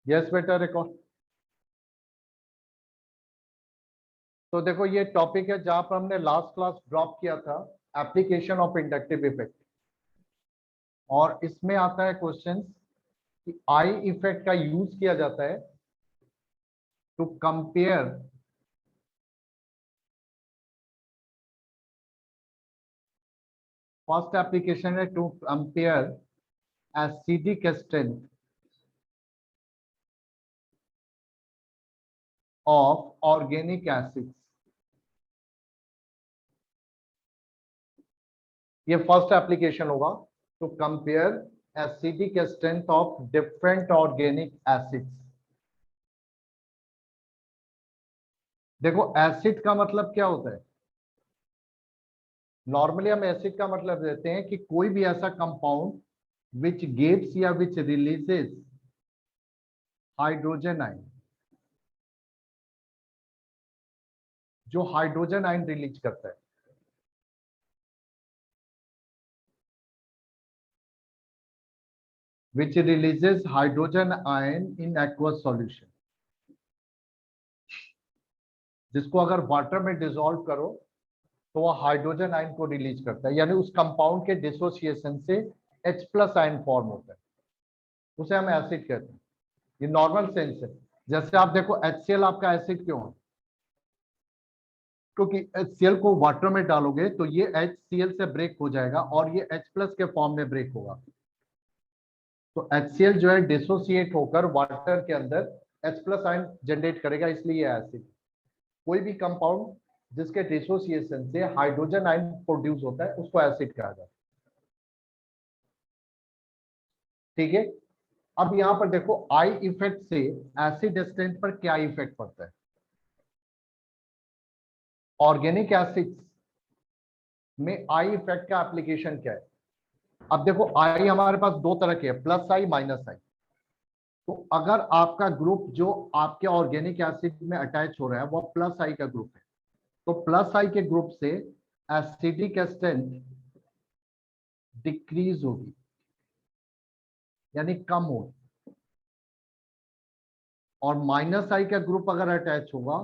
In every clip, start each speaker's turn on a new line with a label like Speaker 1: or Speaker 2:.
Speaker 1: Yes बेटा record. तो देखो ये टॉपिक है जहां पर हमने लास्ट क्लास ड्रॉप किया था, एप्लीकेशन ऑफ इंडक्टिव इफेक्ट। और इसमें आता है क्वेश्चन कि आई इफेक्ट का यूज किया जाता है टू कंपेयर फर्स्ट एप्लीकेशन है to compare acidic strength of organic acids. ये फर्स्ट एप्लीकेशन होगा to compare acidic strength of different organic acids. देखो एसिड का मतलब क्या होता है? नॉर्मली हम एसिड का मतलब देते हैं कि कोई भी ऐसा कंपाउंड विच गिव्स या विच रिलीजेस हाइड्रोजन आयन, जो हाइड्रोजन आयन रिलीज करता है। Which releases hydrogen ion in aqueous solution, जिसको अगर वाटर में डिसॉल्व करो तो वह हाइड्रोजन आयन को रिलीज करता है, यानी उस कंपाउंड के डिसोसिएशन से H प्लस आयन फॉर्म होता है, उसे हम एसिड कहते हैं। ये नॉर्मल सेंस है। जैसे आप देखो HCl आपका एसिड क्यों है? क्योंकि HCl को वाटर में डालोगे तो ये HCl से ब्रेक हो जाएगा और ये H प्लस के फॉर्म में ब्रेक होगा। तो HCl जो है डिसोसिएट होकर वाटर के अंदर H प्लस आयन जनरेट करेगा, इसलिए ये एसिड। कोई भी कंपाउंड जिसके डिसोसिएशन से हाइड्रोजन आयन प्रोड्यूस होता है उसको एसिड कहा जाता है। ठीक है, अब यहां पर देखो आई इफेक्ट से एसिड स्ट्रेंथ पर क्या इफेक्ट पड़ता है। ऑर्गेनिक एसिड्स में आई इफेक्ट का एप्लीकेशन क्या है? अब देखो आई हमारे पास दो तरह के है, प्लस आई माइनस आई। तो अगर आपका ग्रुप जो आपके ऑर्गेनिक एसिड में अटैच हो रहा है वो प्लस आई का ग्रुप है, तो प्लस आई के ग्रुप से एसिडिक स्ट्रेंथ डिक्रीज होगी, यानी कम होगी। और माइनस आई का ग्रुप अगर अटैच होगा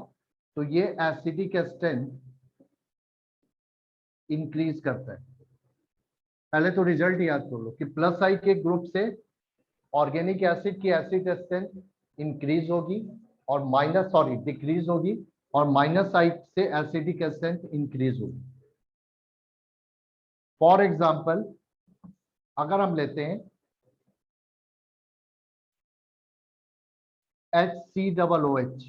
Speaker 1: तो ये एसिडिक स्ट्रेंथ इंक्रीज करता है। पहले तो रिजल्ट याद कर लो कि प्लस आई के ग्रुप से ऑर्गेनिक एसिड की एसिड स्ट्रेंथ इंक्रीज होगी और माइनस सॉरी डिक्रीज होगी, और माइनस आई से एसिडिक स्ट्रेंथ इंक्रीज होगी। फॉर एग्जांपल अगर हम लेते हैं HCOOH,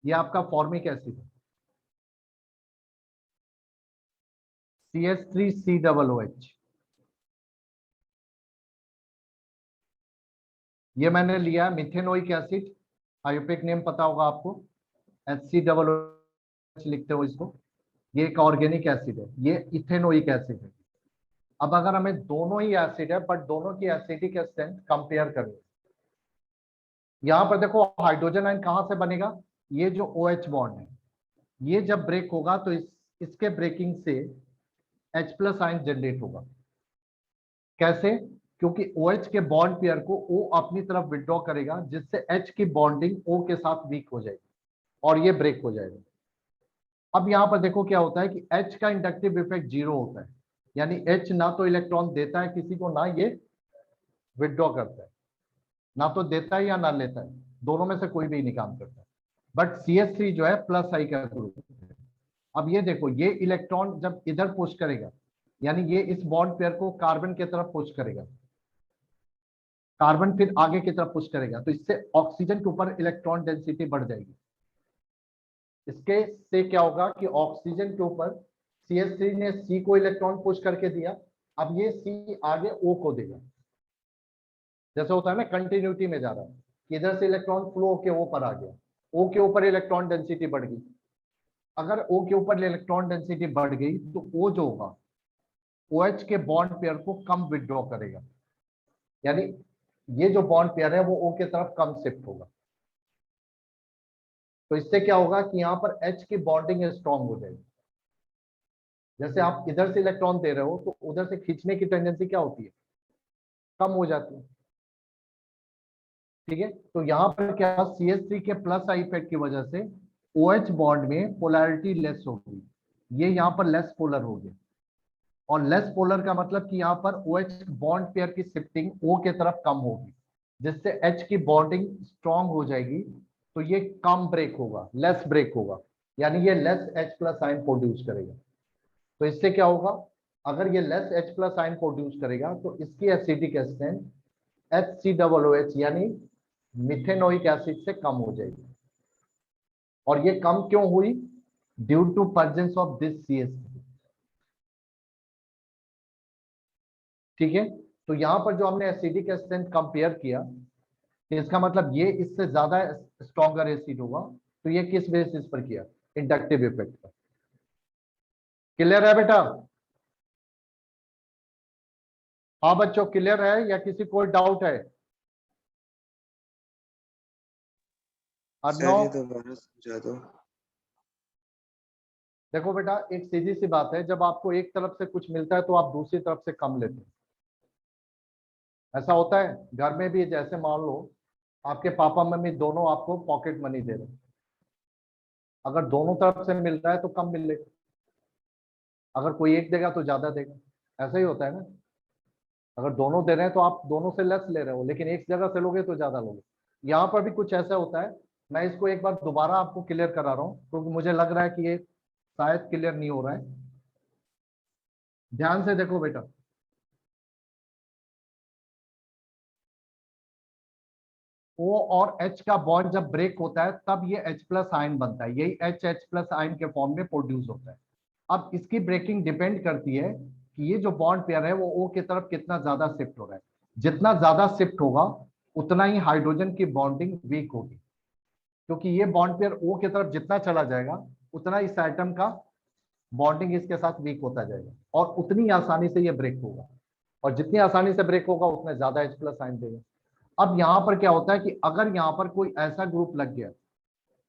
Speaker 1: ये आपका फॉर्मिक एसिड है। CH3COOH, ये मैंने लिया मिथेनोइक एसिड, आयुर्वेदिक नेम पता होगा आपको, HCOOH लिखते हो इसको। ये एक ऑर्गेनिक एसिड है, ये इथेनोइक एसिड है। अब अगर हमें दोनों ही एसिड है बट दोनों की एसिडिक स्ट्रेंथ कंपेयर करें, यहां पर देखो हाइड्रोजन आयन कहां से बनेगा? ये जो OH बॉन्ड है ये जब ब्रेक होगा तो इसके ब्रेकिंग से H प्लस आयन जनरेट होगा। कैसे? क्योंकि OH के बॉन्ड पेयर को O अपनी तरफ विड्रॉ करेगा, जिससे H की बॉन्डिंग O के साथ वीक हो जाएगी और ये ब्रेक हो जाएगा। अब यहां पर देखो क्या होता है कि H का इंडक्टिव इफेक्ट जीरो होता है, यानी H ना तो इलेक्ट्रॉन देता है किसी को, ना ये विड्रॉ करता है। ना तो देता है या ना लेता है, दोनों में से कोई भी नहीं काम करता है। बट CH3 जो है प्लस आई का ग्रुप है। अब ये देखो ये इलेक्ट्रॉन जब इधर पुश करेगा, यानी ये इस बॉन्ड पेयर को कार्बन की तरफ पुश करेगा, कार्बन फिर आगे की तरफ पुश करेगा, तो इससे ऑक्सीजन के ऊपर इलेक्ट्रॉन डेंसिटी बढ़ जाएगी। इसके से क्या होगा कि ऑक्सीजन के ऊपर CH3 ने C को इलेक्ट्रॉन पुश करके दिया, अब ये C आगे O को देगा। जैसे होता है ना कंटिन्यूटी में जा रहा है कि इधर से इलेक्ट्रॉन फ्लो के ऊपर आ गया, O के ऊपर इलेक्ट्रॉन डेंसिटी बढ़ गई। अगर O के ऊपर इलेक्ट्रॉन डेंसिटी बढ़ गई तो O जो होगा OH के बॉन्ड पेयर को कम विड्रॉ करेगा, यानी ये जो बॉन्ड पेयर है वो O के तरफ कम शिफ्ट होगा। तो इससे क्या होगा कि यहाँ पर H की बॉन्डिंग स्ट्रांग हो जाएगी। जैसे आप इधर से इलेक्ट्रॉन दे रहे हो तो उधर से खींचने की टेंडेंसी क्या होती है? कम हो जाती है। ठीक है, तो यहाँ पर क्या CH3 के प्लस आई इफेक्ट की वजह से OH बॉन्ड में पोलैरिटी लेस होगी, ये यहाँ पर लेस पोलर हो गया। और लेस पोलर का मतलब कि यहाँ पर OH बॉन्ड पेयर की शिफ्टिंग O के तरफ कम होगी, जिससे H की बॉन्डिंग स्ट्रांग हो जाएगी, तो ये कम ब्रेक होगा, लेस ब्रेक होगा, यानी ये less H plus ion produce करेगा। तो इससे क्या होगा, अगर ये less H plus ion produce करेगा तो इसकी एसिडिक स्ट्रेंथ HCOOH यानी मिथेनोइक एसिड से कम हो जाएगी। और ये कम क्यों हुई, due to presence of this CH3। ठीक है, तो यहां पर जो हमने एसिडिक स्ट्रेंथ कंपेयर किया, इसका मतलब ये इससे ज्यादा स्ट्रॉन्गर एसिड होगा, तो ये किस बेसिस पर किया, इंडक्टिव इफेक्ट पर। क्लियर है बेटा? हाँ बच्चों, क्लियर है या किसी कोई डाउट है?
Speaker 2: सर ये
Speaker 1: अर्णव,
Speaker 2: दोबारा समझा दो।
Speaker 1: देखो बेटा, एक सीधी सी बात है, जब आपको एक तरफ से कुछ मिलता है तो आप दूसरी तरफ से कम लेते हैं। ऐसा होता है घर में भी, जैसे मान लो आपके पापा मम्मी दोनों आपको पॉकेट मनी दे रहे हैं, अगर दोनों तरफ से मिल रहा है तो कम मिलेगा, अगर कोई एक देगा तो ज्यादा देगा। ऐसा ही होता है ना, अगर दोनों दे रहे हैं तो आप दोनों से लेस ले रहे हो, लेकिन एक जगह से लोगे तो ज्यादा लोगे। यहाँ पर भी कुछ ऐसा होता है। मैं इसको एक बार दोबारा आपको क्लियर करा रहा हूँ, क्योंकि मुझे लग रहा है कि ये शायद क्लियर नहीं हो रहा है। ध्यान से देखो बेटा, O और H का बॉन्ड जब ब्रेक होता है तब ये H प्लस आयन बनता है, यही H प्लस आयन के फॉर्म में प्रोड्यूस होता है। अब इसकी ब्रेकिंग डिपेंड करती है कि ये जो बॉन्ड पेयर है वो O की तरफ कितना ज्यादा शिफ्ट हो रहा है। जितना ज्यादा शिफ्ट होगा उतना ही हाइड्रोजन की बॉन्डिंग वीक होगी, क्योंकि ये बॉन्ड पेयर O की तरफ जितना चला जाएगा उतना इस आइटम का बॉन्डिंग इसके साथ वीक होता जाएगा, और उतनी आसानी से ये ब्रेक होगा, और जितनी आसानी से ब्रेक होगा उतना ज्यादा H प्लस आयन देगा। अब यहाँ पर क्या होता है कि अगर यहाँ पर कोई ऐसा ग्रुप लग गया,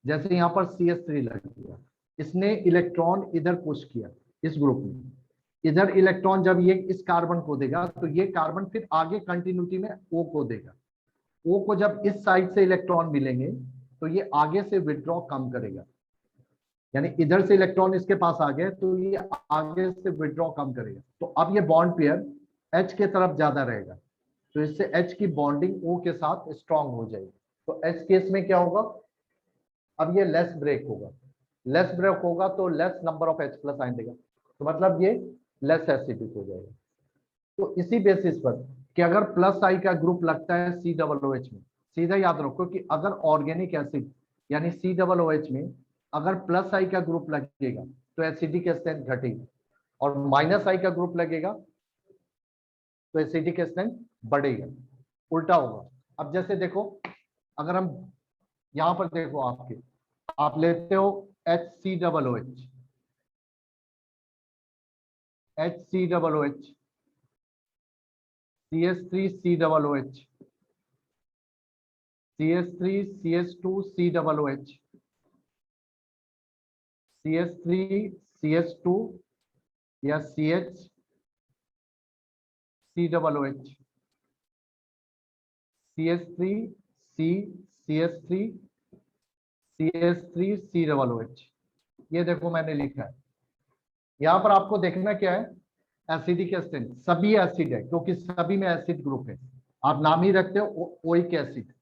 Speaker 1: जैसे यहाँ पर CH3 लग गया, इसने इलेक्ट्रॉन इधर पुश किया, इस ग्रुप में इधर इलेक्ट्रॉन जब ये इस कार्बन को देगा तो ये कार्बन फिर आगे कंटिन्यूटी में O को देगा। O को जब इस साइड से इलेक्ट्रॉन मिलेंगे तो ये आगे से विड्रॉ कम करेगा, यानी इधर से इलेक्ट्रॉन इसके पास आ गए तो ये आगे से विड्रॉ कम करेगा। तो अब ये बॉन्ड पेयर H के तरफ ज्यादा रहेगा, तो इससे H की बॉन्डिंग O के साथ स्ट्रांग हो जाएगी। तो H केस में क्या होगा, अब ये लेस ब्रेक होगा, लेस ब्रेक होगा तो less number of H plus ion देगा, तो मतलब ये लेस एसिडिक हो जाएगा। तो इसी बेसिस पर कि अगर प्लस आई का ग्रुप लगता है COOH में, सीधा याद रखो कि अगर ऑर्गेनिक एसिड यानी COOH में अगर प्लस आई का ग्रुप लगेगा तो एसिडिक स्ट्रेंथ घटेगी, और माइनस आई का ग्रुप लगेगा तो एसिडिक स्ट्रेंथ बढ़ेगा, उल्टा होगा। अब जैसे देखो, अगर हम यहां पर देखो, आप लेते हो HCOOH, HCOOH, CH3COOH, CH3CH2COOH, CH3CH2 या CHCOOH, CH3CH3CH3COOH। ये देखो मैंने लिखा है, यहाँ पर आपको देखना क्या है, एसिडिक एसिड, सभी एसिड है क्योंकि सभी में एसिड ग्रुप है, आप नाम ही रखते हो ओइक एसिड।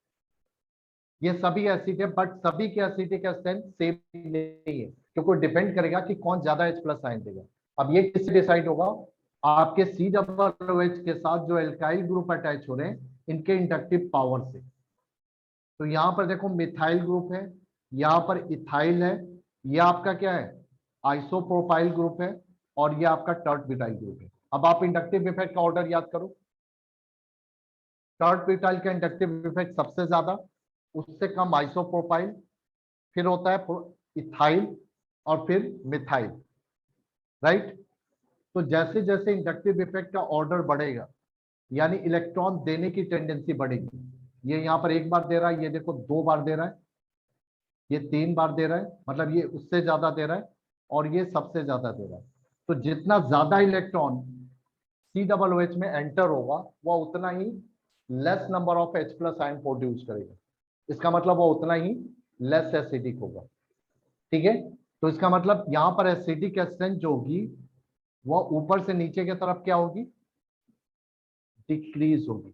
Speaker 1: ये सभी एसिड है, बट सभी के एसिडिक एसिड सेम नहीं है, क्योंकि डिपेंड करेगा कि कौन ज्यादा H प्लस आयन देगा। अब ये किससे डिसाइड होगा, आपके COOH के साथ जो एल्काइल ग्रुप अटैच हो रहे हैं इनके इंडक्टिव पावर से। तो यहाँ पर देखो मिथाइल ग्रुप है, यहाँ पर इथाइल है, ये आपका क्या है, आइसोप्रोपाइल ग्रुप है, और ये आपका टर्ट ब्यूटाइल ग्रुप है। अब आप इंडक्टिव इफेक्ट का ऑर्डर याद करो, टर्ट ब्यूटाइल का इंडक्टिव इफेक्ट सबसे ज्यादा, उससे कम आइसोप्रोपाइल, फिर होता है इथाइल, और फिर मिथाइल, राइट। तो जैसे जैसे इंडक्टिव इफेक्ट का ऑर्डर बढ़ेगा यानी इलेक्ट्रॉन देने की टेंडेंसी बढ़ेगी। ये यहाँ पर एक बार दे रहा है, ये देखो 2 बार दे रहा है, ये 3 बार दे रहा है, मतलब ये उससे ज्यादा दे रहा है, और ये सबसे ज्यादा दे रहा है। तो जितना ज्यादा इलेक्ट्रॉन COOH में एंटर होगा वह उतना ही less number of H plus ion produce करेगा। इसका मतलब वो उतना ही लेस एसिडिक होगा। ठीक है, तो इसका मतलब यहां पर एसिडिक स्ट्रेंथ जो होगी वह ऊपर से नीचे की तरफ क्या होगी, डिक्रीज होगी।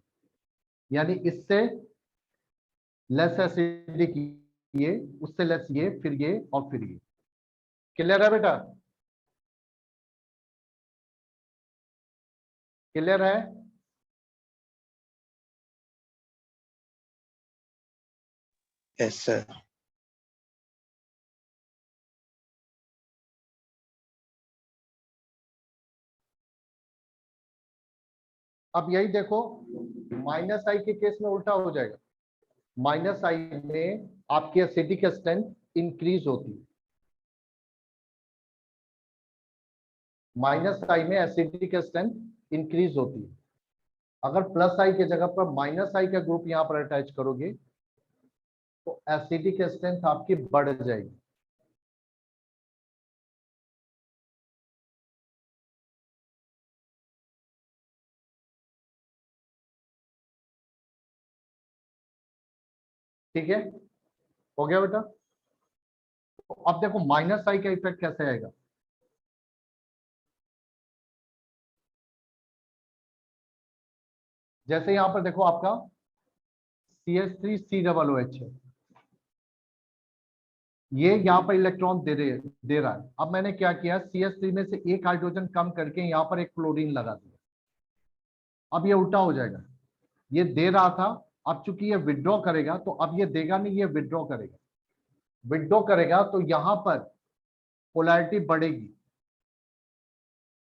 Speaker 1: यानी इससे लेस एसिडिक ये, उससे लेस ये, फिर ये और फिर ये। क्लियर है बेटा? क्लियर है?
Speaker 2: Yes sir.
Speaker 1: अब यही देखो, माइनस आई के केस में उल्टा हो जाएगा। माइनस आई में आपकी एसिडिक स्ट्रेंथ इंक्रीज होती है। माइनस आई में एसिडिक स्ट्रेंथ इंक्रीज होती है। अगर प्लस आई के जगह पर माइनस आई का ग्रुप यहां पर अटैच करोगे तो एसिडिक स्ट्रेंथ आपकी बढ़ जाएगी। ठीक है, हो गया बेटा? तो अब देखो माइनस आई का इफेक्ट कैसे आएगा। जैसे यहां पर देखो आपका CH3COOH है, ये यहाँ पर इलेक्ट्रॉन दे रहा है। अब मैंने क्या किया, CH3 में से एक हाइड्रोजन कम करके यहाँ पर एक क्लोरीन लगा दिया। अब ये उल्टा हो जाएगा, ये दे रहा था, अब चूंकि ये विड्रॉ करेगा तो अब ये देगा नहीं, ये विड्रॉ करेगा। विड्रॉ करेगा तो यहाँ पर पोलैरिटी बढ़ेगी,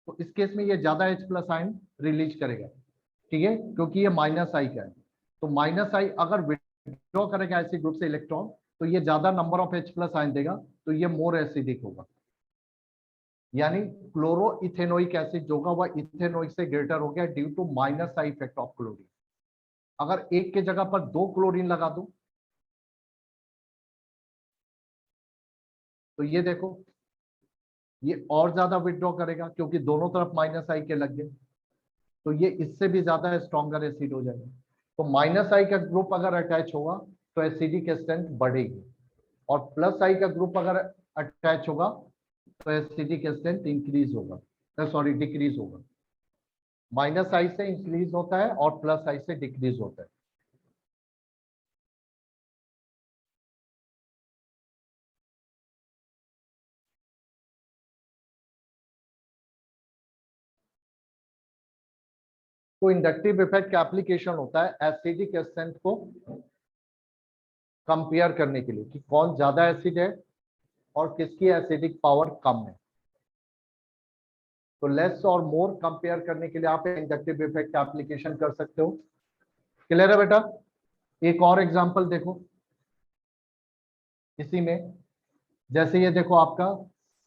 Speaker 1: तो इस केस में ये ज्यादा H प्लस आयन रिलीज करेगा। ठीक है, क्योंकि ये माइनस आई का है। तो माइनस आई अगर विड्रॉ करेगा ऐसे ग्रुप से इलेक्ट्रॉन तो ये ज्यादा number of H plus ion देगा, तो ये मोर एसिडिक होगा। यानी क्लोरो इथेनोइक एसिड जो होगा वह इथेनोइक से ग्रेटर हो गया due to minus I effect of chlorine. अगर एक के जगह पर दो क्लोरीन लगा दो तो ये देखो ये और ज्यादा विड्रॉ करेगा, क्योंकि दोनों तरफ माइनस आई के लग गए, तो ये इससे भी ज्यादा स्ट्रॉन्गर एसिड हो जाएगा। तो माइनस आई का ग्रुप अगर अटैच होगा तो एसिडिक स्ट्रेंथ बढ़ेगी, और प्लस आई का ग्रुप अगर अटैच होगा तो एसिडिक स्ट्रेंथ इंक्रीज होगा, सॉरी डिक्रीज होगा। माइनस आई से इंक्रीज होता है और प्लस आई से डिक्रीज होता है। तो इंडक्टिव इफेक्ट का एप्लीकेशन होता है एसिडिक स्ट्रेंथ को कंपेयर करने के लिए कि कौन ज्यादा एसिड है और किसकी एसिडिक पावर कम है। तो लेस और मोर कंपेयर करने के लिए आप इंडक्टिव इफेक्ट का एप्लीकेशन कर सकते हो। क्लियर है बेटा? एक और एग्जांपल देखो इसी में, जैसे ये देखो आपका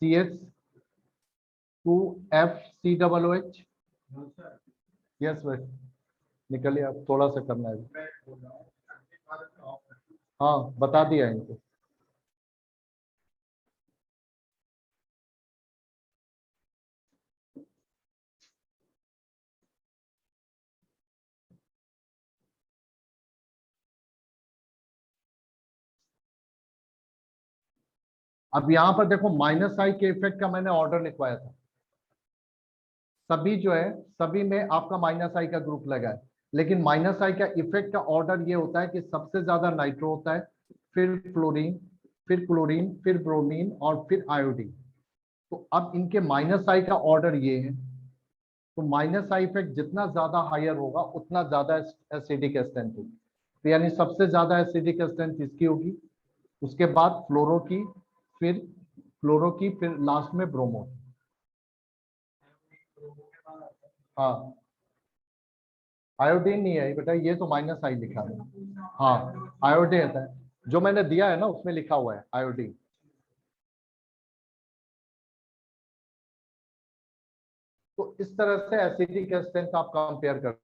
Speaker 1: CH2FCOOH। यस भाई, निकलिए, आप थोड़ा सा करना है। हाँ बता दिया इनको। अब यहां पर देखो माइनस आई के इफेक्ट का मैंने ऑर्डर लिखवाया था। सभी जो है सभी में आपका माइनस आई का ग्रुप लगा है, लेकिन माइनस आई का इफेक्ट का ऑर्डर ये होता है कि सबसे ज्यादा नाइट्रो होता है, फिर फ्लोरीन, फिर क्लोरीन, फिर ब्रोमीन और फिर आयोडीन। तो अब इनके माइनस आई का ऑर्डर ये है, तो माइनस आई इफेक्ट जितना ज्यादा हायर होगा उतना ज्यादा एसिडिक स्ट्रेंथ होगी। तो यानी सबसे ज्यादा एसिडिक स्ट्रेंथ इसकी होगी, उसके बाद फ्लोरो की, फिर फ्लोरो की, फिर लास्ट में ब्रोमो। हाँ आयोडीन नहीं है बेटा, ये तो माइनस आई लिखा है। हाँ आयोडीन है, जो मैंने दिया है ना उसमें लिखा हुआ है आयोडीन। तो इस तरह से एसिडिक स्ट्रेंथ आप कंपेयर कर।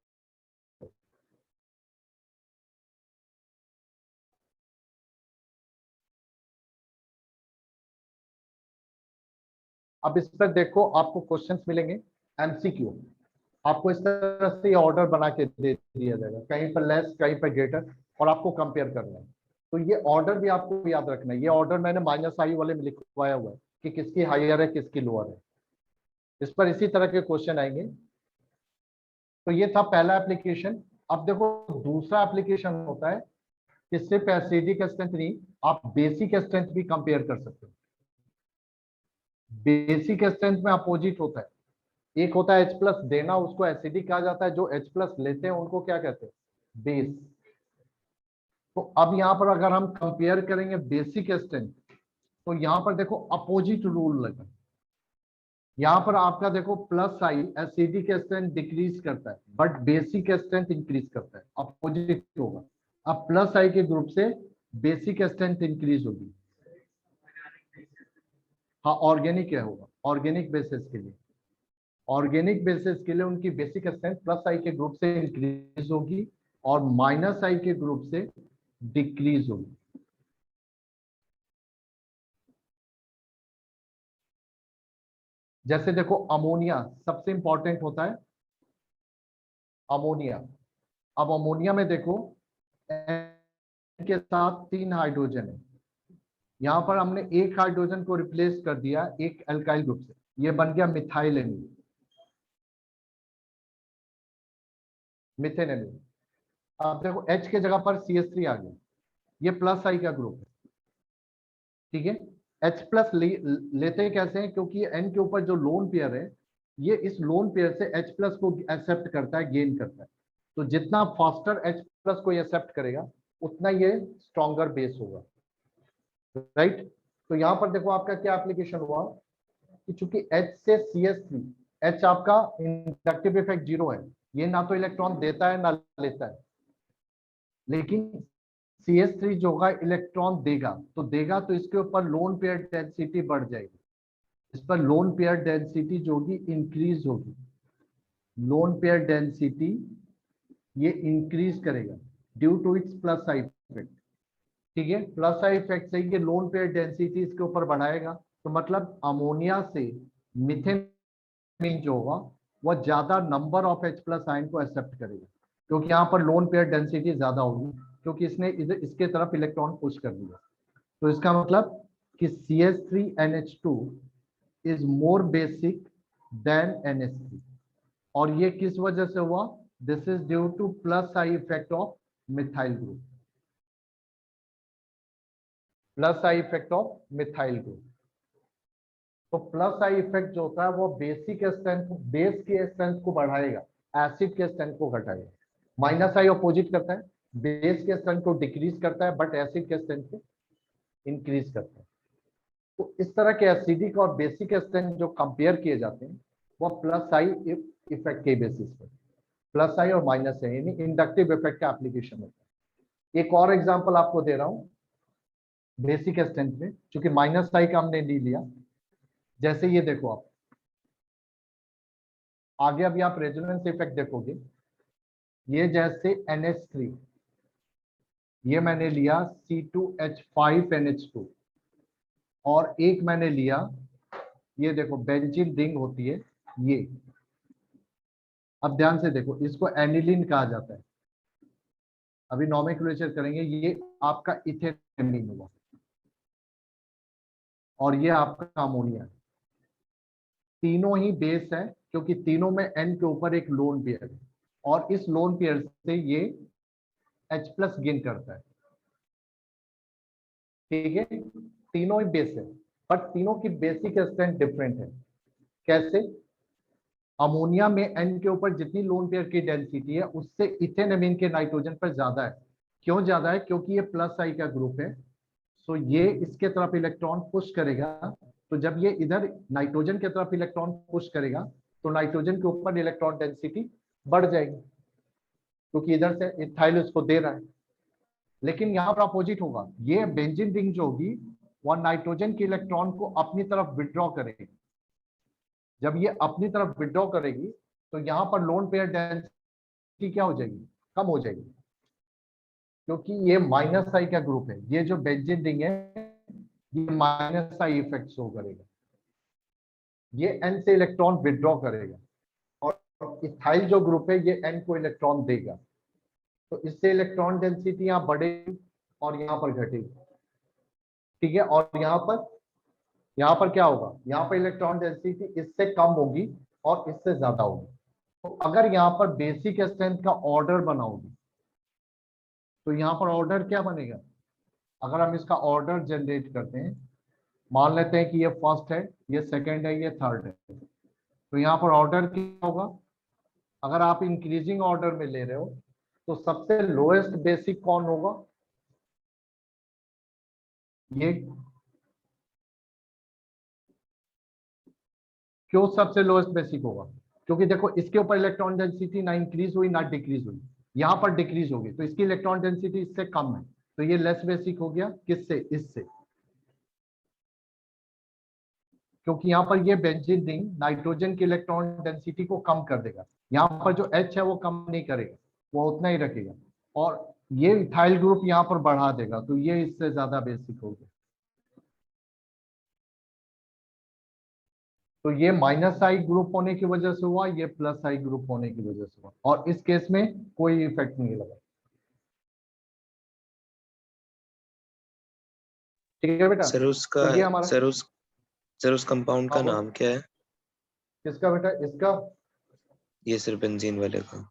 Speaker 1: अब इस पर देखो आपको क्वेश्चंस मिलेंगे एमसीक्यू। आपको इस तरह से ऑर्डर बना के दे दिया जाएगा, कहीं पर लेस कहीं पर ग्रेटर, और आपको कंपेयर करना है। तो ये ऑर्डर भी आपको याद रखना है। ये ऑर्डर मैंने -i वाले में लिखवाया हुआ है कि किसकी हायर है किसकी लोअर है। इस पर इसी तरह के क्वेश्चन आएंगे। तो ये था पहला एप्लीकेशन। अब देखो दूसरा एप्लीकेशन होता है कि सिर्फ एसिडिक स्ट्रेंथ नहीं, आप बेसिक स्ट्रेंथ भी कंपेयर कर सकते हो। बेसिक स्ट्रेंथ में अपोजिट होता है, एक होता है H+ देना, उसको एसिडिक कहा जाता है। जो H+ लेते हैं उनको क्या कहते हैं, बेस। तो अब यहाँ पर अगर हम कंपेयर करेंगे बेसिक स्ट्रेंथ, तो यहाँ पर देखो अपोजिट रूल लगा। यहाँ पर आपका देखो +i एसिडिक स्ट्रेंथ डिक्रीज करता है, बट बेसिक स्ट्रेंथ इंक्रीज करता है, अपोजिट होगा। अब +i के ग्रुप से बेसिक स्ट्रेंथ इंक्रीज होगी। हाँ, ऑर्गेनिक है होगा, ऑर्गेनिक बेसिस के लिए, ऑर्गेनिक बेसिस के लिए उनकी बेसिक स्ट्रेंथ +i के ग्रुप से इंक्रीज होगी और -i के ग्रुप से डिक्रीज होगी। जैसे देखो अमोनिया सबसे इंपॉर्टेंट होता है, अमोनिया। अब अमोनिया में देखो N के साथ 3 हाइड्रोजन है, यहाँ पर हमने एक हाइड्रोजन को रिप्लेस कर दिया एक अल्काइल ग्रुप से, ये बन गया मिथाइल एमीन, मिथेन एमीन। अब देखो H के जगह पर CH3 आ गया, ये +i का ग्रुप है, ठीक है। H+ लेते कैसे हैं, क्योंकि N के ऊपर जो लोन पेयर है, ये इस लोन पेयर से H+ को एक्सेप्ट करता है, गेन करता है। तो जितना फास्टर H+ को एक्सेप्ट करेगा उतना ये स्ट्रॉन्गर बेस होगा, राइट। तो यहाँ पर देखो आपका क्या एप्लीकेशन हुआ कि चूंकि H से CH3, H आपका इंडक्टिव इफेक्ट 0 है, ये ना तो इलेक्ट्रॉन देता है ना लेता है, लेकिन CH3 जो होगा इलेक्ट्रॉन देगा, तो इसके ऊपर लोन पेयर डेंसिटी बढ़ जाएगी, इस पर लोन पेयर डेंसिटी जो होगी इंक्रीज होगी, लोन पेयर डेंसिटी ये इंक्रीज करेगा due to its +i effect, ठीक है। +i इफेक्ट से ये लोन पेयर डेंसिटी इसके ऊपर बढ़ाएगा, तो मतलब अमोनिया से मिथेन जो होगा वह ज्यादा नंबर ऑफ H+ आयन को एक्सेप्ट करेगा, क्योंकि यहाँ पर लोन पेयर डेंसिटी ज्यादा होगी, क्योंकि इसने इसके तरफ इलेक्ट्रॉन पुश कर दिया। तो इसका मतलब कि CH3NH2 is more basic then NH3, और ये किस वजह से हुआ, this is due to +i effect of methyl group, +i effect of methyl group. तो +i इफेक्ट जो होता है वो बेसिक स्ट्रेंथ, बेस के स्ट्रेंथ को बढ़ाएगा, एसिड के स्ट्रेंथ को घटाएगा। -i अपोजिट करता है, बेस के स्ट्रेंथ को डिक्रीज करता है, बट एसिड के स्ट्रेंथ को इंक्रीज करता है। तो इस तरह के एसिडिक और बेसिक स्ट्रेंथ जो कंपेयर किए जाते हैं वो +i इफेक्ट के बेसिस पर, +i और -i यानी इंडक्टिव इफेक्ट का एप्लीकेशन होता है। एक और एग्जांपल आपको दे रहा हूं बेसिक स्ट्रेंथ में, क्योंकि -i का हमने ले लिया। जैसे ये देखो आप आगे, अभी आप रेजोनेंस इफेक्ट देखोगे, ये जैसे NH3, ये मैंने लिया C2H5NH2, और एक मैंने लिया, ये देखो बेंजीन रिंग होती है ये। अब ध्यान से देखो, इसको एनिलीन कहा जाता है, अभी नॉमेनक्लेचर करेंगे। ये आपका इथेनॉल हुआ, और ये आपका अमोनिया है। तीनों ही बेस है, क्योंकि तीनों में N के ऊपर एक लोन पेयर है, और इस लोन पेयर से ये H+ गेन करता है, ठीक है। तीनों ही बेस है, बट तीनों की बेसिक स्ट्रेंथ डिफरेंट है। कैसे, अमोनिया में N के ऊपर जितनी लोन पेयर की डेंसिटी है उससे इथेनमीन के नाइट्रोजन पर ज्यादा है। क्यों ज्यादा है, क्योंकि ये +i का ग्रुप है, सो ये इसके तरफ इलेक्ट्रॉन पुश करेगा। तो जब ये इधर नाइट्रोजन के तरफ इलेक्ट्रॉन पुश करेगा तो नाइट्रोजन के ऊपर इलेक्ट्रॉन डेंसिटी बढ़ जाएगी, क्योंकि इधर से इथाइल उसको दे रहा है। लेकिन यहाँ पर अपोजिट होगा, ये बेंजीन रिंग जो होगी वह नाइट्रोजन के इलेक्ट्रॉन को अपनी तरफ विड्रॉ करेगी। जब ये अपनी तरफ विड्रॉ करेगी तो यहाँ पर लोन पेयर डेंसिटी क्या हो जाएगी, कम हो जाएगी, क्योंकि ये -i का ग्रुप है। ये जो बेंजीन रिंग है ये -i इफेक्ट शो करेगा, ये N से इलेक्ट्रॉन विड्रॉ करेगा, और इथाइल जो ग्रुप है ये n को इलेक्ट्रॉन देगा, तो इससे इलेक्ट्रॉन डेंसिटी यहाँ बढ़ेगी और यहाँ पर घटेगी, ठीक है। और यहाँ पर क्या होगा, यहाँ पर इलेक्ट्रॉन डेंसिटी इससे कम होगी और इससे ज्यादा होगी। तो अगर यहाँ पर बेसिक स्ट्रेंथ का ऑर्डर बनाओगे तो यहाँ पर ऑर्डर क्या बनेगा, अगर हम इसका ऑर्डर जनरेट करते हैं, मान लेते हैं कि ये फर्स्ट है, ये सेकंड है, ये थर्ड है, तो यहाँ पर ऑर्डर क्या होगा, अगर आप इंक्रीजिंग ऑर्डर में ले रहे हो तो सबसे लोएस्ट बेसिक कौन होगा, ये। क्यों सबसे लोएस्ट बेसिक होगा, क्योंकि देखो इसके ऊपर इलेक्ट्रॉन डेंसिटी ना इंक्रीज हुई ना डिक्रीज हुई, यहाँ पर डिक्रीज होगी, तो इसकी इलेक्ट्रॉन डेंसिटी इससे कम है, तो ये लेस बेसिक हो गया, किससे, इससे। क्योंकि यहाँ पर ये बेंजीन रिंग नाइट्रोजन की इलेक्ट्रॉन डेंसिटी को कम कर देगा, यहाँ पर जो H है वो कम नहीं करेगा, वो उतना ही रखेगा, और ये इथाइल ग्रुप यहाँ पर बढ़ा देगा, तो ये इससे ज्यादा बेसिक हो गया। तो ये माइनस आई ग्रुप होने की वजह से हुआ, ये प्लस आई ग्रुप होने की वजह से हुआ, और इस केस में कोई इफेक्ट नहीं लगा, ठीक है बेटा।
Speaker 2: सर उसका
Speaker 1: तो ये हमारा,
Speaker 2: सर उस कंपाउंड का
Speaker 1: हाँ बोलो,
Speaker 2: नाम क्या है?
Speaker 1: किसका बेटा, इसका,
Speaker 2: ये सर बेंजीन वाले का।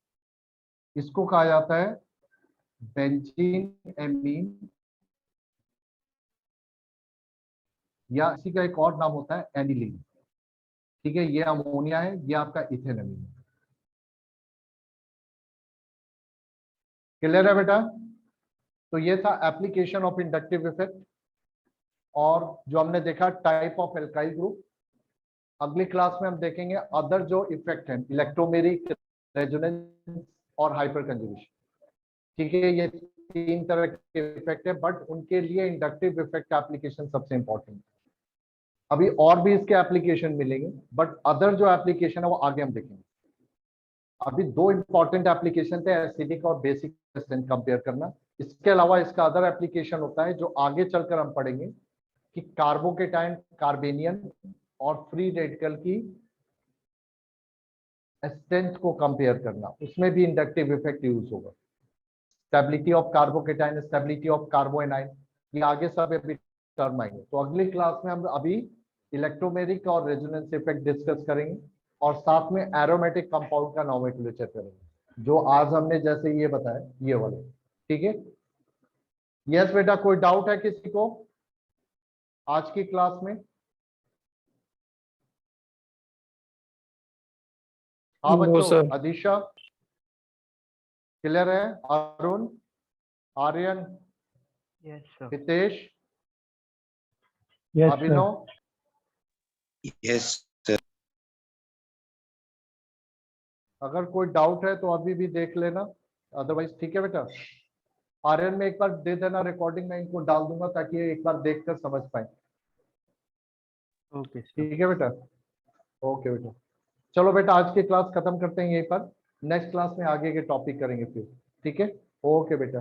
Speaker 1: इसको कहा जाता है बेंजीन एमीन, या इसी का एक और नाम होता है एनिलीन, ठीक है। ये अमोनिया है, ये आपका इथेनॉल है, क्लियर है बेटा। तो ये था एप्लीकेशन ऑफ इंडक्टिव इफेक्ट, और जो हमने देखा टाइप ऑफ एल्काइल ग्रुप। अगली क्लास में हम देखेंगे अदर जो इफेक्ट हैं, इलेक्ट्रोमेरिक, रेजोनेंस और हाइपर कंजुगेशन, ठीक है। ये 3 तरह के इफेक्ट है, बट उनके लिए इंडक्टिव इफेक्ट एप्लीकेशन सबसे इंपॉर्टेंट है। अभी और भी इसके एप्लीकेशन मिलेंगे, बट अदर जो एप्लीकेशन है वो आगे हम देखेंगे। अभी 2 इंपॉर्टेंट एप्लीकेशन थे, एसिडिक और बेसिक स्ट्रेंथ कंपेयर करना। इसके अलावा इसका अदर एप्लीकेशन होता है जो आगे चलकर हम पढ़ेंगे, कि कार्बोकेटाइन, कार्बेनियन और फ्री रेडिकल की स्ट्रेंथ को कंपेयर करना, उसमें भी इंडक्टिव इफेक्ट यूज होगा। Stability of carbocation, stability of carbanion, ये आगे सब अभी टर्म आएंगे। तो अगली क्लास में हम अभी इलेक्ट्रोमेरिक और रेजोनेंस इफेक्ट डिस्कस करेंगे, और साथ में एरोमेटिक कंपाउंड का नोमेनक्लेचर करेंगे, जो आज हमने जैसे ये बताया, ये वाले, ठीक है। यस बेटा, कोई डाउट है किसी को आज की क्लास में? हाँ
Speaker 3: नो
Speaker 1: बच्चों,
Speaker 3: सर।
Speaker 1: अदिशा क्लियर है, Arun, Aryan,
Speaker 4: yes sir.
Speaker 1: Hitesh,
Speaker 3: yes sir.
Speaker 1: Abhinav,
Speaker 2: yes sir.
Speaker 1: अगर कोई डाउट है तो अभी भी देख लेना, अदरवाइज ठीक है बेटा। आर्यन में एक बार दे देना रिकॉर्डिंग, में इनको डाल दूंगा ताकि ये एक बार देखकर समझ पाए,
Speaker 4: ओके सर।
Speaker 1: ठीक है बेटा। ओके बेटा, चलो बेटा आज की क्लास खत्म करते हैं यहीं पर, नेक्स्ट क्लास में आगे के टॉपिक करेंगे फिर, ठीक है। ओके बेटा।